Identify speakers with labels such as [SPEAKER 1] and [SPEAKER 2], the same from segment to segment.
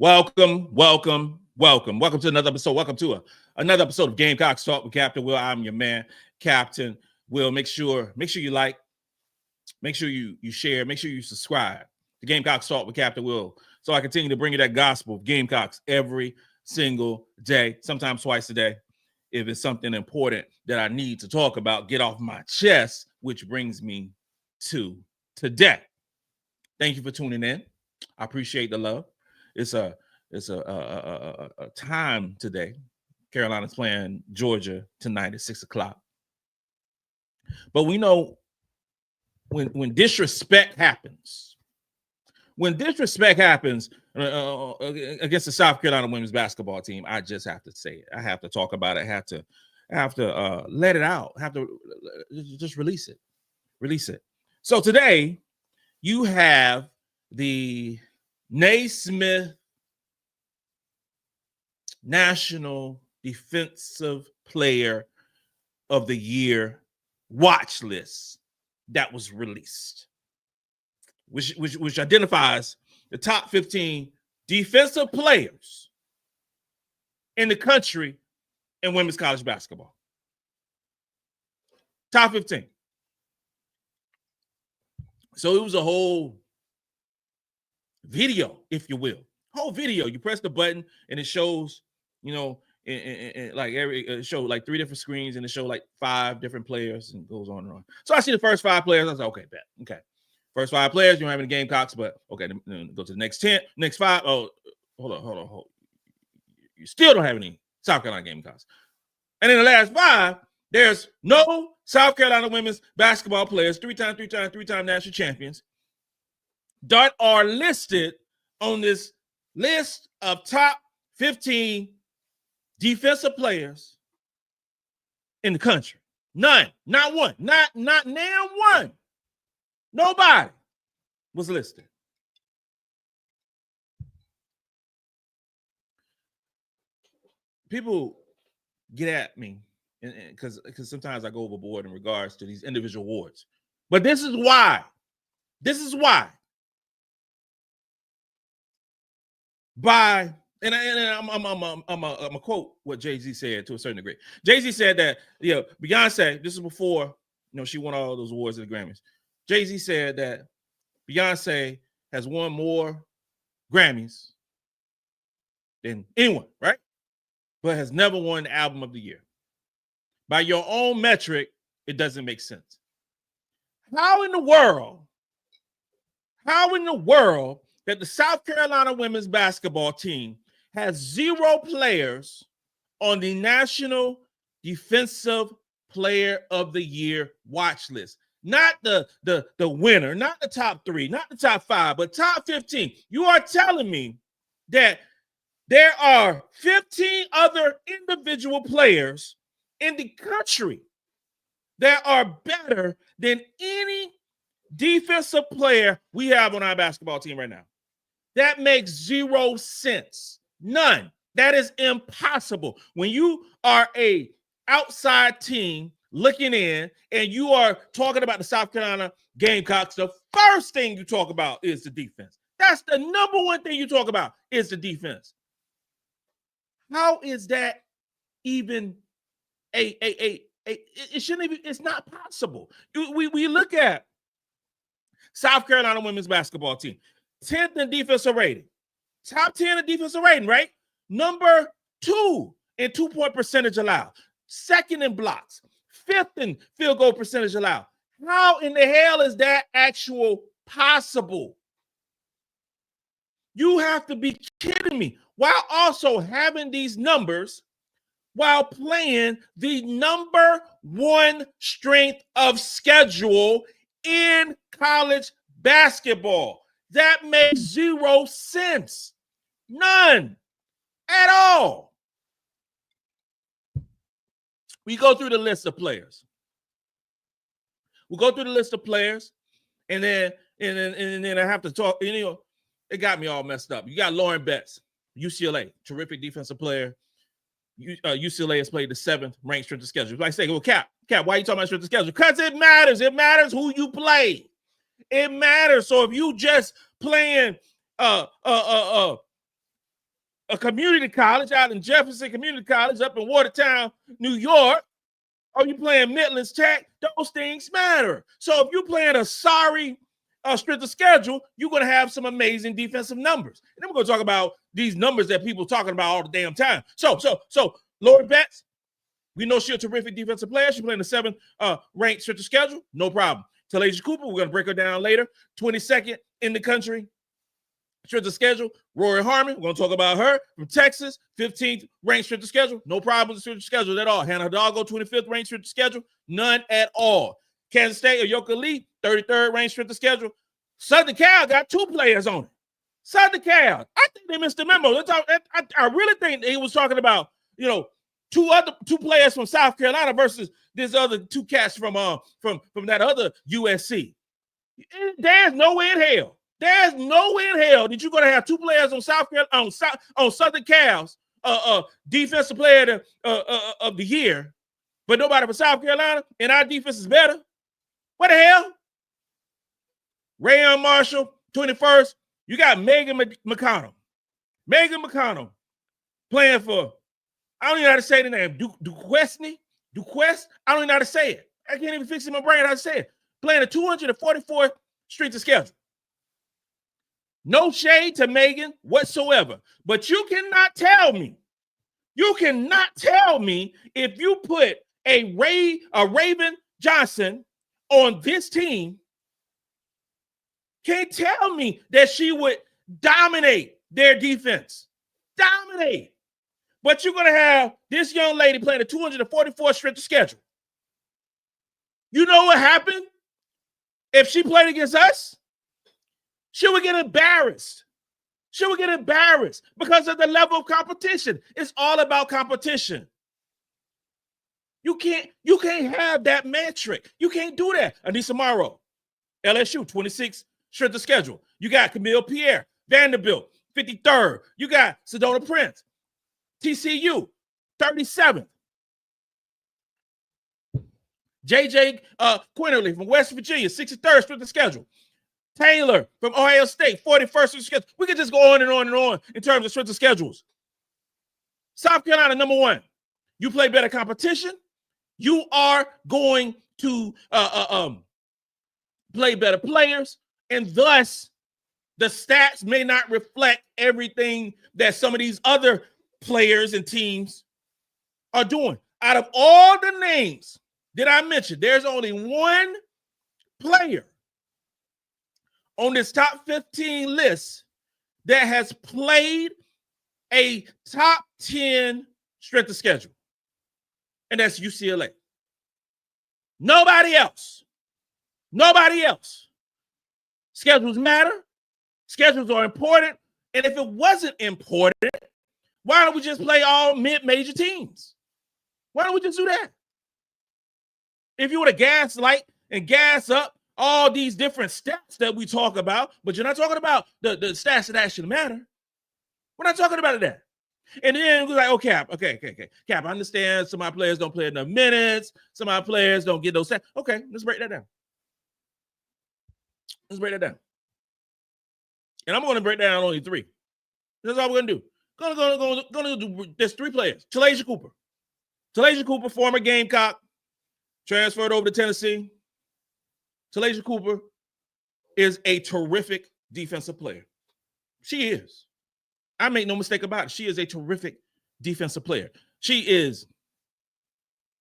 [SPEAKER 1] Welcome to another episode. Welcome to another episode of Gamecocks Talk with Captain Will. I'm your man, Captain Will. Make sure you like, make sure you share, make sure you subscribe to Gamecocks Talk with Captain Will, so I continue to bring you that gospel of Gamecocks every single day, sometimes twice a day, if it's something important that I need to talk about, get off my chest, which brings me to today. Thank you for tuning in. I appreciate the love. It's a time today. Carolina's playing Georgia tonight at 6:00. But we know when disrespect happens, against the South Carolina women's basketball team, I just have to say it. I have to talk about it. I have to let it out. I have to just release it. So today you have the Naismith National Defensive Player of the Year watch list that was released, which identifies the top 15 defensive players in the country in women's college basketball. Top 15. So it was a whole video, if you will. Whole video. You press the button and it shows, it showed like 3 different screens and it showed like 5 different players and goes on and on. So I see the first 5 players. I was like, okay, bet. Okay. First 5 players, you don't have any Gamecocks, but okay, then go to the next 5. Oh, hold on. You still don't have any South Carolina Gamecocks. And in the last 5, there's no South Carolina women's basketball players, 3-time national champions, that are listed on this list of top 15 defensive players in the country. None, not one, not now one. Nobody was listed. People get at me because sometimes I go overboard in regards to these individual awards. But this is why. I'm a quote what Jay-Z said to a certain degree. Jay-Z said that, Beyonce, this is before, she won all those awards at the Grammys. Jay-Z said that Beyonce has won more Grammys than anyone, right? But has never won the album of the year. By your own metric, it doesn't make sense. How in the world that the South Carolina women's basketball team has 0 players on the National Defensive Player of the Year watch list? Not the winner, not the top 3, not the top 5, but top 15. You are telling me that there are 15 other individual players in the country that are better than any defensive player we have on our basketball team right now. That makes 0 sense. None. That is impossible. When you are a outside team looking in and you are talking about the South Carolina Gamecocks, the first thing you talk about is the defense. That's the number one thing you talk about is the defense. How is that even it shouldn't even, it's not possible. We look at South Carolina women's basketball team, 10th in defensive rating, top 10 in defensive rating, right? Number 2 in 2-point percentage allowed, 2nd in blocks, 5th in field goal percentage allowed. How in the hell is that actual possible? You have to be kidding me. While also having these numbers, while playing the number 1 strength of schedule in college basketball. That makes 0 sense. None at all. We go through the list of players. And then I have to talk. It got me all messed up. You got Lauren Betts, UCLA, terrific defensive player. UCLA has played the 7th ranked strength of schedule. Like I say, well, Cap, why are you talking about strength of schedule? Because it matters. It matters who you play. It matters. So if you just playing a community college out in Jefferson Community College up in Watertown, New York, or you playing Midlands Tech, those things matter. So if you're playing a sorry strength of schedule, you're going to have some amazing defensive numbers. And then we're going to talk about these numbers that people are talking about all the damn time. So Lori Betts, we know she's a terrific defensive player. She's playing the 7th ranked strength of schedule. No problem. Talasia Cooper, we're going to break her down later. 22nd in the country strength of schedule. Rory Harmon, we're going to talk about her from Texas. 15th ranked strength of schedule. No problem with the strength of schedule at all. Hannah Hidalgo, 25th ranked strength of schedule. None at all. Kansas State, Ayoka Lee, 33rd ranked strength of schedule. Southern Cal got 2 players on it. Southern Cal, I think they missed the memo. I really think they was talking about, two players from South Carolina versus this other 2 cats from that other USC. There's no way in hell. There's no way in hell that you're going to have 2 players on South Carolina on Southern Cal's defensive player of the year, but nobody from South Carolina, and our defense is better. What the hell? Rayon Marshall, 21st. You got Megan McConnell. Megan McConnell playing for, I don't even know how to say the name, Duquesne? I don't even know how to say it. I can't even fix it in my brain how to say it. Playing a 244th strength of schedule. No shade to Megan whatsoever. But you cannot tell me if you put a Raven Johnson on this team, can't tell me that she would dominate their defense. Dominate. But you're going to have this young lady playing a 244th strength of schedule. You know what happened? If she played against us, she would get embarrassed. She would get embarrassed because of the level of competition. It's all about competition. You can't have that metric. You can't do that. Anissa Morrow, LSU, 26th strength of schedule. You got Camille Pierre, Vanderbilt, 53rd. You got Sedona Prince, TCU, 37th. JJ Quinterly from West Virginia, 63rd strength of schedule. Taylor from Ohio State, 41st strength of schedule. We could just go on and on and on in terms of strength of schedules. South Carolina, number 1. You play better competition. You are going to play better players, and thus the stats may not reflect everything that some of these other players and teams are doing. Out of all the names that I mentioned, there's only one player on this top 15 list that has played a top 10 strength of schedule, and that's UCLA. Nobody else. Nobody else. Schedules matter. Schedules are important. And if it wasn't important, why don't we just play all mid-major teams? Why don't we just do that? If you were to gaslight and gas up all these different stats that we talk about, but you're not talking about the stats that actually matter. We're not talking about that. And then we're like, okay, Cap, I understand some of our players don't play enough minutes. Some of our players don't get those stats. Okay, let's break that down. And I'm going to break down only 3. That's all we're going to do. Going to do, there's 3 players. Talasia Cooper, former Gamecock, transferred over to Tennessee. Talasia Cooper is a terrific defensive player. She is. I make no mistake about it. She is a terrific defensive player. She is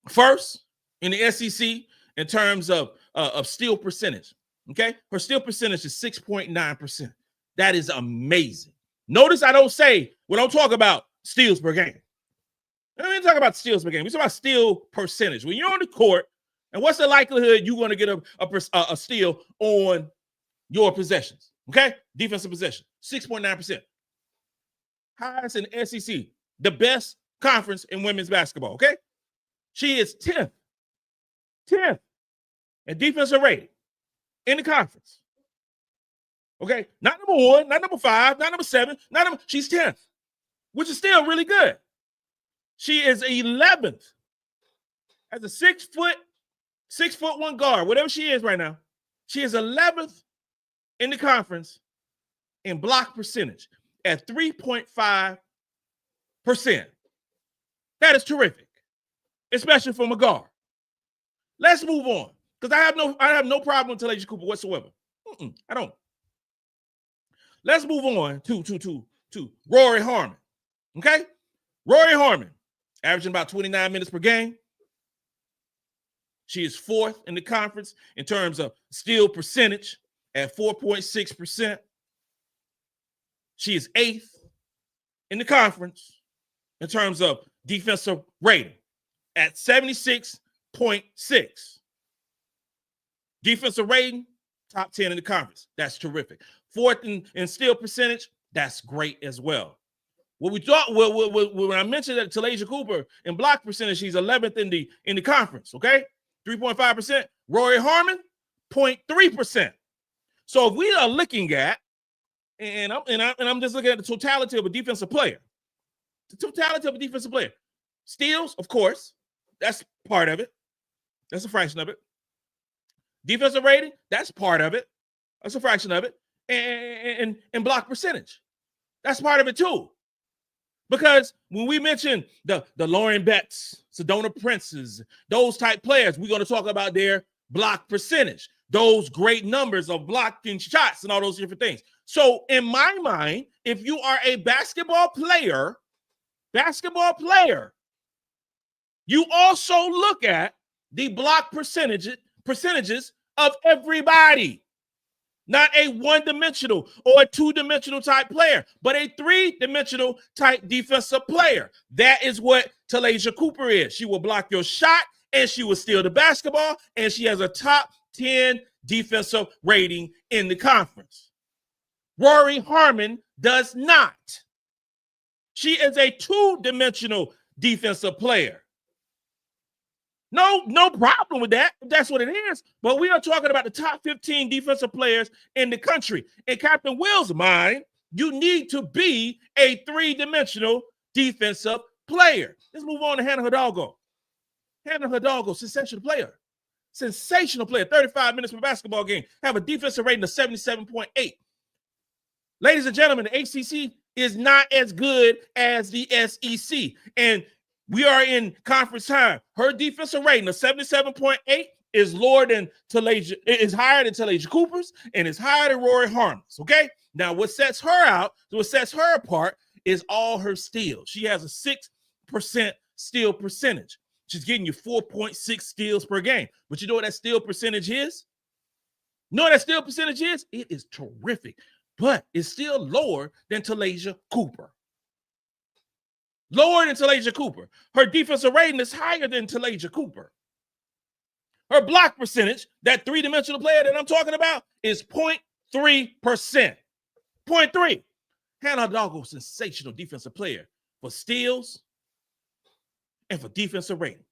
[SPEAKER 1] first in the SEC in terms of steal percentage. Okay? Her steal percentage is 6.9%. That is amazing. Notice I don't say, we don't talk about steals per game. I don't even talk about steals per game. We talk about steal percentage. When you're on the court, and what's the likelihood you're going to get a steal on your possessions? Okay? Defensive possession, 6.9%. Highest in the SEC, the best conference in women's basketball, okay? She is 10th in defensive rating in the conference. Okay? Not number 1, not number 5, not number 7, she's 10th, which is still really good. She is 11th as a 6'1" guard, whatever she is right now. She is 11th in the conference in block percentage at 3.5 That is terrific, especially from a guard. Let's move on, because I have no problem with TaLaysia Cooper whatsoever. I don't. Let's move on to Rory Harmon. Okay, Rory Harmon, averaging about 29 minutes per game. She is fourth in the conference in terms of steal percentage at 4.6%. She is eighth in the conference in terms of defensive rating at 76.6. Defensive rating, top 10 in the conference. That's terrific. Fourth in steal percentage, that's great as well. What we thought, when I mentioned that TaLaysia Cooper in block percentage, she's 11th in the conference, okay? 3.5%. Rory Harmon, 0.3%. So if we are looking at, and I'm just looking at the totality of a defensive player. The totality of a defensive player. Steals, of course, that's part of it. That's a fraction of it. Defensive rating, that's part of it. That's a fraction of it. And block percentage, that's part of it too. Because when we mention the Lauren Betts, Sedona Princes, those type players, we're going to talk about their block percentage, those great numbers of blocking shots and all those different things. So in my mind, if you are a basketball player, you also look at the block percentages of everybody. Not a one-dimensional or a two-dimensional type player, but a three-dimensional type defensive player. That is what TaLaysia Cooper is. She will block your shot, and she will steal the basketball, and she has a top 10 defensive rating in the conference. Rory Harmon does not. She is a two-dimensional defensive player. No problem with that, if that's what it is. But we are talking about the top 15 defensive players in the country. In Captain Will's mind, you need to be a three-dimensional defensive player. Let's move on to Hannah Hidalgo. Hannah Hidalgo, sensational player. Sensational player, 35 minutes per basketball game. Have a defensive rating of 77.8. Ladies and gentlemen, the ACC is not as good as the SEC. And we are in conference time. Her defensive rating of 77.8 is lower than TaLaysia, is higher than TaLaysia Cooper's, and is higher than Rory Harmon's. Okay. Now, what sets her apart is all her steals. She has a 6% steal percentage. She's getting you 4.6 steals per game. But you know what that steal percentage is? It is terrific, but it's still lower than TaLaysia Cooper. Lower than TaLaysia Cooper. Her defensive rating is higher than TaLaysia Cooper. Her block percentage, that three-dimensional player that I'm talking about, is 0.3%. 0.3. Hannah Hidalgo, sensational defensive player for steals and for defensive rating.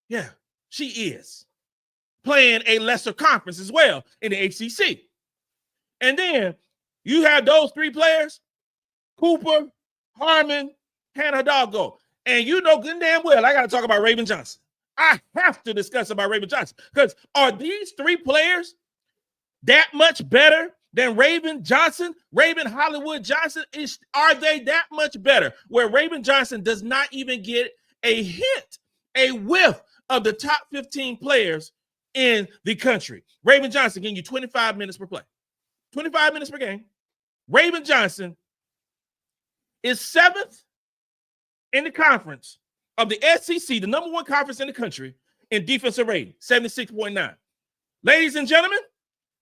[SPEAKER 1] Yeah, she is. Playing a lesser conference as well in the ACC. And then you have those three players, Cooper, Harmon, Hannah Hidalgo. And you know good and damn well I got to talk about Raven Johnson. I have to discuss about Raven Johnson, because are these three players that much better than Raven Johnson? Raven Hollywood Johnson, are they that much better? Where Raven Johnson does not even get a hint, a whiff of the top 15 players in the country. Raven Johnson getting you 25 minutes per play, 25 minutes per game. Raven Johnson is seventh in the conference of the SEC, the number one conference in the country, in defensive rating, 76.9. Ladies and gentlemen,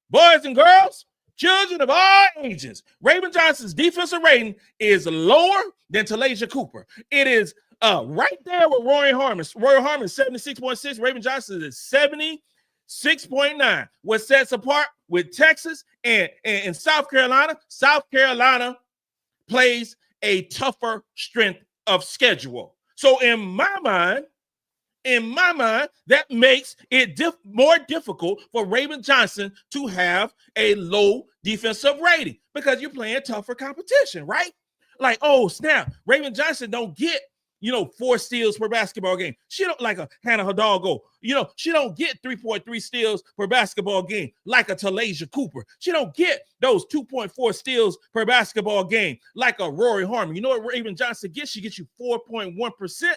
[SPEAKER 1] boys and girls, children of all ages, Raven Johnson's defensive rating is lower than TaLaysia Cooper. It is right there with Rory Harmon. Rory Harmon is 76.6. Raven Johnson is 76.9. What sets apart with Texas and South Carolina, South Carolina plays a tougher strength of schedule. So in my mind, that makes it more difficult for Raven Johnson to have a low defensive rating, because you're playing tougher competition, right? Like, oh, snap, Raven Johnson don't get 4 steals per basketball game. She don't like a Hannah Hidalgo. She don't get 3.3 steals per basketball game like a MiLaysia Cooper. She don't get those 2.4 steals per basketball game like a Rory Harmon. You know what Raven Johnson gets? She gets you 4.1%.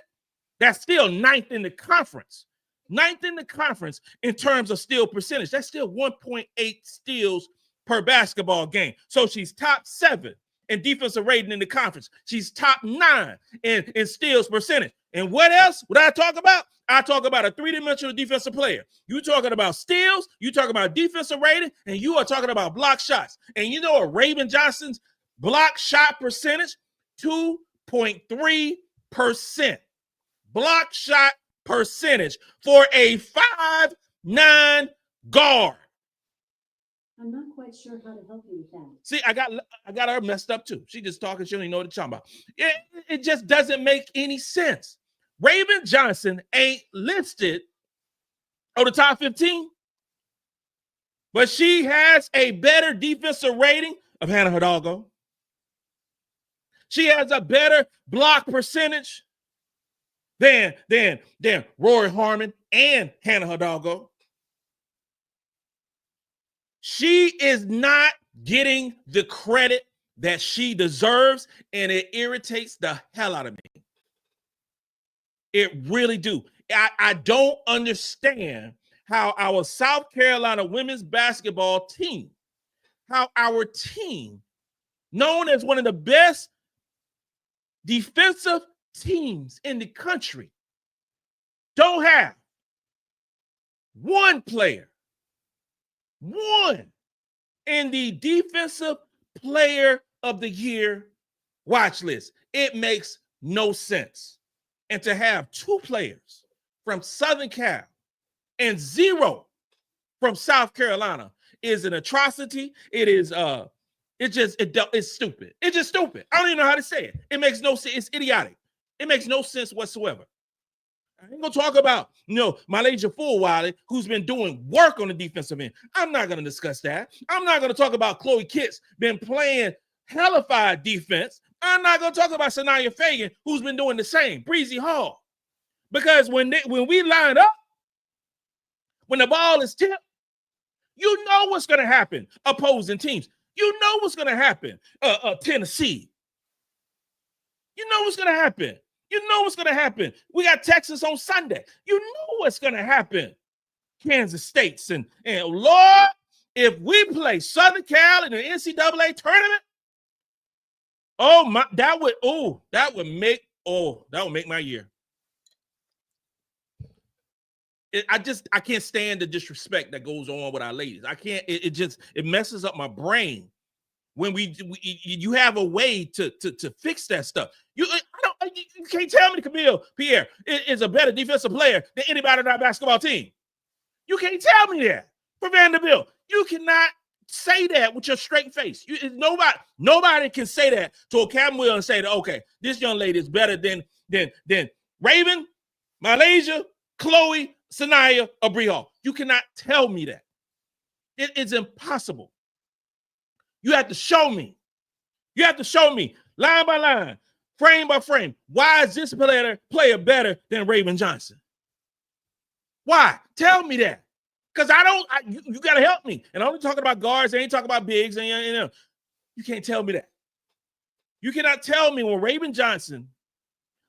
[SPEAKER 1] That's still ninth in the conference. Ninth in the conference in terms of steal percentage. That's still 1.8 steals per basketball game. So she's top 7 in defensive rating in the conference. She's top 9 in steals percentage. And what else would I talk about? I talk about a 3-dimensional defensive player. You talking about steals, you talking about defensive rating, and you are talking about block shots. And you know what Raven Johnson's block shot percentage? 2.3%. Block shot percentage for a 5'9" guard.
[SPEAKER 2] I'm not quite sure how to help you with that.
[SPEAKER 1] See, I got her messed up too. She just talking. She don't even know what she's talking about. It just doesn't make any sense. Raven Johnson ain't listed on the top 15, but she has a better defensive rating of Hannah Hidalgo. She has a better block percentage than Rory Harmon and Hannah Hidalgo. She is not getting the credit that she deserves, and it irritates the hell out of me. It really do. I don't understand how our South Carolina women's basketball team, how our team, known as one of the best defensive teams in the country, don't have one player, one in the defensive player of the year watch list. It makes no sense. And to have 2 players from Southern Cal and 0 from South Carolina is an atrocity. It is it's stupid. It's just stupid. I don't even know how to say it. It makes no sense. It's idiotic. It makes no sense whatsoever. I ain't gonna talk about MiLaysia Fulwiley, who's been doing work on the defensive end. I'm not gonna discuss that. I'm not gonna talk about Chloe Kitts been playing hellified defense. I'm not gonna talk about Sania Feagin, who's been doing the same. Bree Hall, because when we line up, when the ball is tipped, you know what's gonna happen. Opposing teams, you know what's gonna happen. Tennessee, you know what's gonna happen. You know what's going to happen. We got Texas on Sunday. You know what's going to happen. Kansas State's and Lord, if we play Southern Cal in the NCAA tournament, that would make my year. I can't stand the disrespect that goes on with our ladies. I can't. It messes up my brain when you have a way to fix that stuff. You can't tell me Camille Pierre is a better defensive player than anybody on our basketball team. You can't tell me that. For Vanderbilt, you cannot say that with your straight face. Nobody can say that to a Cam Will and say that, okay, this young lady is better than Raven, MiLaysia, Chloe, Sania, or Bree Hall. You cannot tell me that. It is impossible. You have to show me. You have to show me line by line, frame by frame. Why is this player better than Raven Johnson? Why? Tell me that. Because you got to help me. And I'm only talking about guards. I ain't talking about bigs. And you can't tell me that. You cannot tell me when Raven Johnson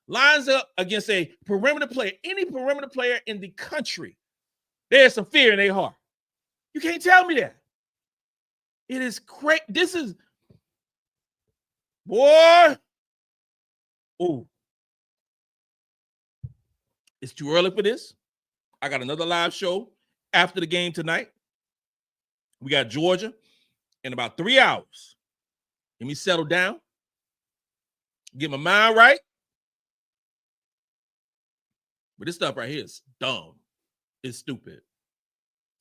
[SPEAKER 1] lines up against a perimeter player, any perimeter player in the country, there's some fear in their heart. You can't tell me that. It is crazy. This is, boy. Oh, it's too early for this. I got another live show after the game tonight. We got Georgia in about 3 hours. Let me settle down, get my mind right. But this stuff right here is dumb. It's stupid.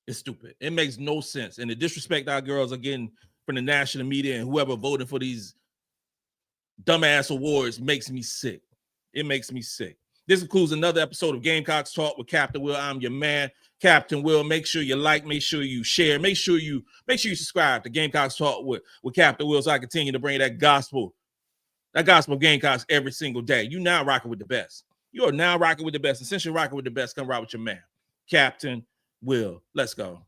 [SPEAKER 1] It's stupid. It makes no sense. And the disrespect our girls are getting from the national media and whoever voted for these dumbass awards makes me sick. It makes me sick. This concludes another episode of Gamecocks Talk with Captain Will. I'm your man, Captain Will. Make sure you like, make sure you share, make sure you subscribe to Gamecocks Talk with Captain Will so I continue to bring that gospel That gospel Gamecocks every single day. You now rocking with the best. You are now rocking with the best. And since you're rocking with the best, come ride with your man, Captain Will. Let's go.